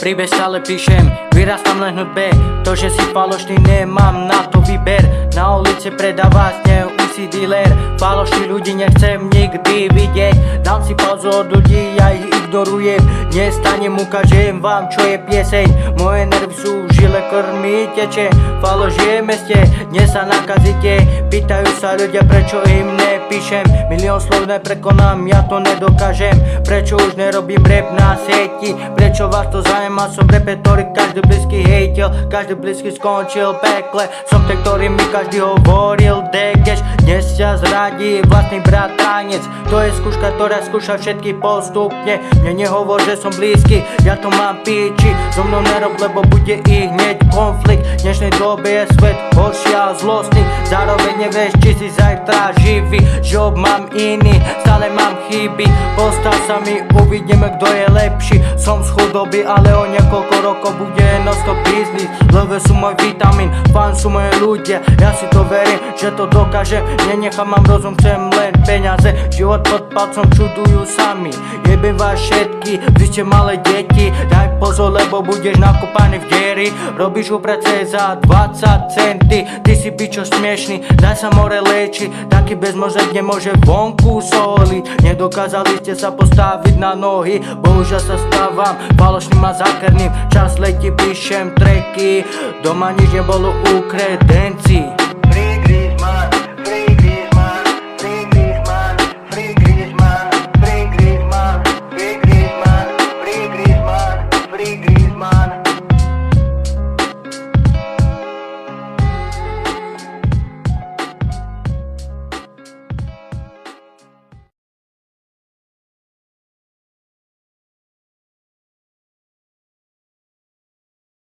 Príbeh stále píšem, vyrastám len v hudbe. To, že si falošný, nemám na to výber. Na ulici predáva snehu si dealer. Falošných ľudí nechcem nikdy vidieť. Dám si pauzu od ľudí, ja ich ignorujem. Nestanem, ukážem vám, čo je pieseň. Moje nervy sú v žile, krmi teče. Faloš je v meste, dnes sa nakazíte. Pýtajú sa ľudia, prečo im nepíšem. Milión slov neprekonám, ja to nedokážem. Prečo už nerobím rap na sieti? Prečo vás to zaujíma? Som rapper, ktorý každý blízky hejtil. Každý blízky skončil v pekle. Som ten, ktorý mi každý hovoril degeš. Dnes ťa zradí vlastný bratranec. To je skúška, ktorá skúša všetky postupne. Mne nehovor, že som blízky, ja to mám píči. So mnou nerob, lebo bude i hneď konflikt. V dnešnej dobe je svet horší a zlostný. Zároveň nevieš, či si zajtra živý. Job mám iný, stále mám chyby. Postav sa mi, uvidíme, kto je lepší. Som z chudoby, ale o niekoľko rokov bude non-stop biznis. Love sú môj vitamín, fan sú moje ľudia. Ja si to verím, že to dokážem. Nenechám, mám rozum, chcem len peniaze. Život pod palcom čudujú sami. Jebem vás všetky, vy ste malé deti. Daj pozor, lebo budeš nakúpaný v dieri. Robíš uprece za 20 centy. Ty si pičo smiešný, daj sa more leči. Taký bezmozek nemôže vonku soliť. Nedokázali ste sa postaviť na nohy. Bohužiaľ sa stávam falošným a zákerným. Čas letí, píšem tracky. Doma nič nebolo u kredencií.